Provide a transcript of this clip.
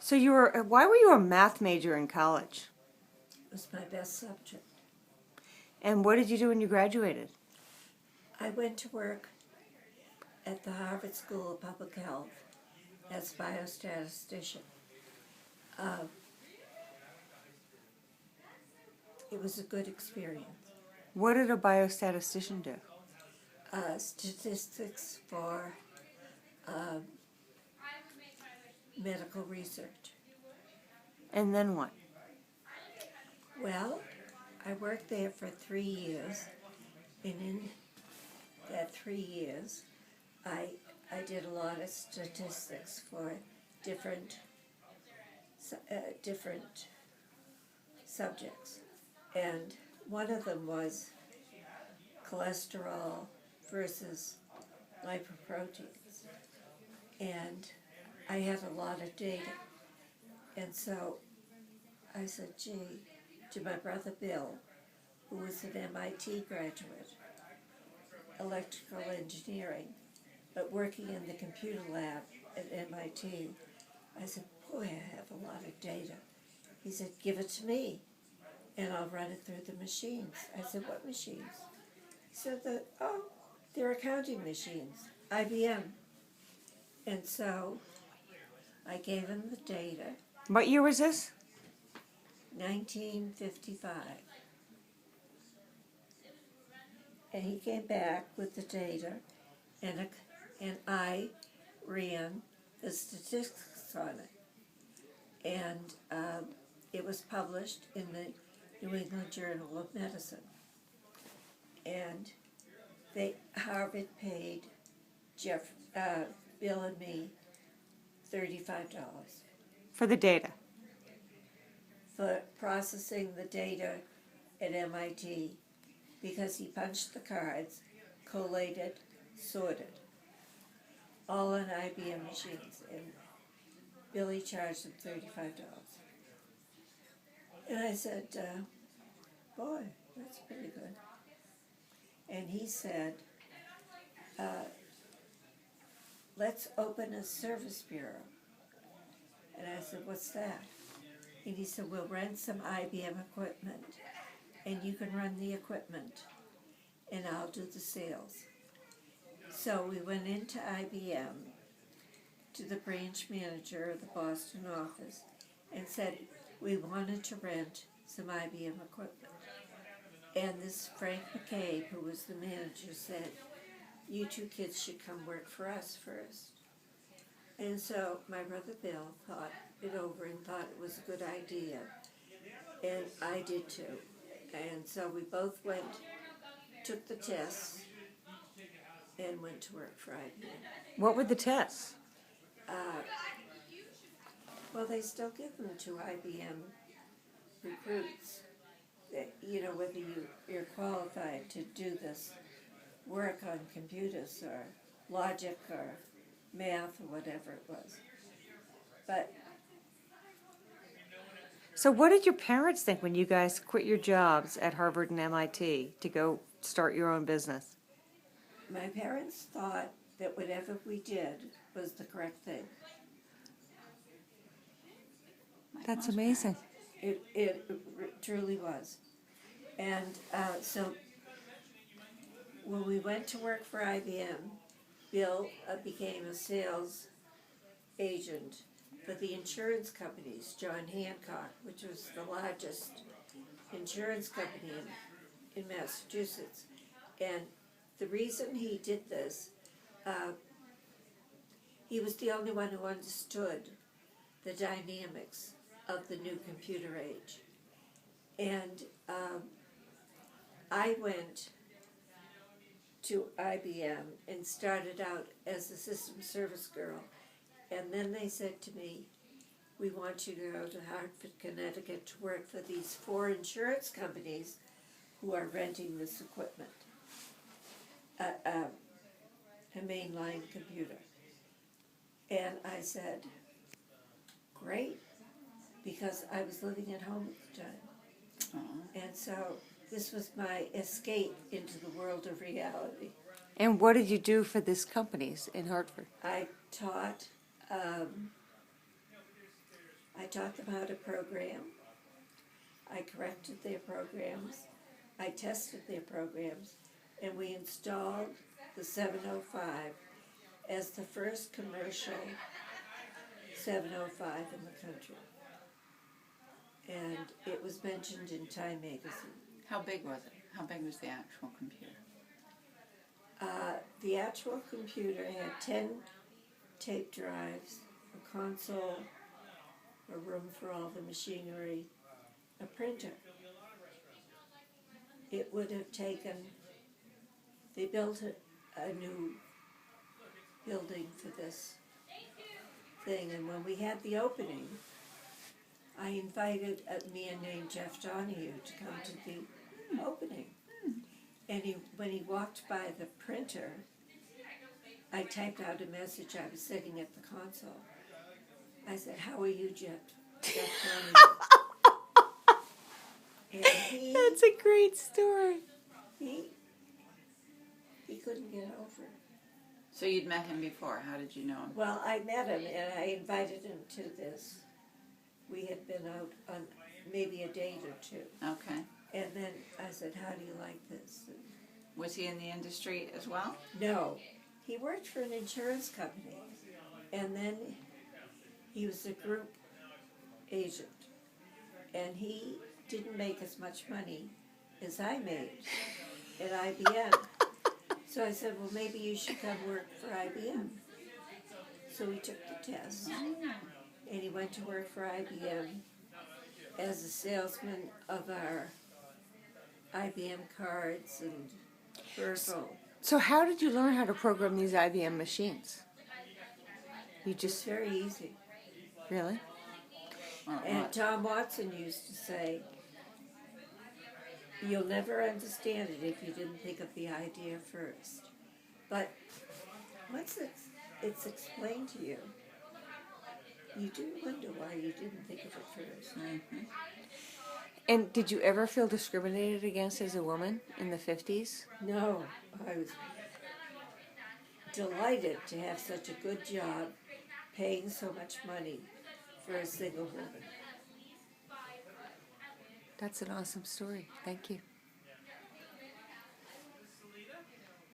So why were you a math major in college? It was my best subject. And what did you do when you graduated? I went to work at the Harvard School of Public Health as biostatistician. It was a good experience. What did a biostatistician do? Statistics for medical research. And then what? Well, I worked there for 3 years, and in that 3 years, I did a lot of statistics for different subjects, and one of them was cholesterol versus lipoproteins, and I had a lot of data, and so I said, gee, to my brother Bill, who was an MIT graduate, electrical engineering, but working in the computer lab at MIT, I said, boy, I have a lot of data. He said, give it to me, and I'll run it through the machines. I said, what machines? He said, they're accounting machines, IBM. And so I gave him the data. What year was this? 1955. And he came back with the data, and I ran the statistics on it. And it was published in the New England Journal of Medicine. And Harvard paid Bill and me $35 For the data. for processing the data at MIT, because he punched the cards, collated, sorted, all on IBM machines, and Billy charged him $35. And I said, boy, that's pretty good. And he said, let's open a service bureau. And I said, what's that? And he said, we'll rent some IBM equipment, and you can run the equipment, and I'll do the sales. So we went into IBM, to the branch manager of the Boston office, and said we wanted to rent some IBM equipment. And this Frank McCabe, who was the manager, said, you two kids should come work for us first. And so my brother Bill thought it over and thought it was a good idea. And I did too. And so we both went, took the tests, and went to work for IBM. What were the tests? Well, they still give them to IBM recruits. You know, whether you're qualified to do this work on computers or logic or math or whatever it was. But So what did your parents think when you guys quit your jobs at Harvard and MIT to go start your own business? my parents thought that whatever we did was the correct thing. That's amazing. It truly was. And so when we went to work for IBM, Bill became a sales agent for the insurance companies, John Hancock, which was the largest insurance company in Massachusetts. And the reason he did this, he was the only one who understood the dynamics of the new computer age. And I went to IBM and started out as a system service girl. And then they said to me, we want you to go to Hartford, Connecticut to work for these 4 insurance companies who are renting this equipment, a mainline computer. And I said, great, because I was living at home at the time. And so this was my escape into the world of reality. And what did you do for these companies in Hartford? I taught I taught them how to program. I corrected their programs. I tested their programs. And we installed the 705 as the first commercial 705 in the country. And it was mentioned in Time magazine. How big was it? How big was the actual computer? The actual computer had 10 tape drives, a console, a room for all the machinery, a printer. It would have taken, they built a new building for this thing, and when we had the opening, I invited a man named Jeff Donahue to come to the opening. And when he walked by the printer, I typed out a message. I was sitting at the console. I said, "How are you, Jeff Donahue?" And That's a great story. he couldn't get over it. So you'd met him before. How did you know him? Well, I met him and I invited him to this. We had been out on maybe a date or two. Okay. And then I said, "How do you like this?" And Was he in the industry as well? no, he worked for an insurance company. And then he was a group agent. And he didn't make as much money as I made at IBM. So I said, "Well, maybe you should come work for IBM." So he took the test. And he went to work for IBM as a salesman of our IBM cards and Virgo. So how did you learn how to program these IBM machines? You It's just, very easy. really? And Tom Watson used to say, "You'll never understand it if you didn't think of the idea first." But once it's explained to you, you do wonder why you didn't think of it first. Mm-hmm. And did you ever feel discriminated against as a woman in the 50s? No, I was delighted to have such a good job paying so much money for a single woman. That's an awesome story. Thank you.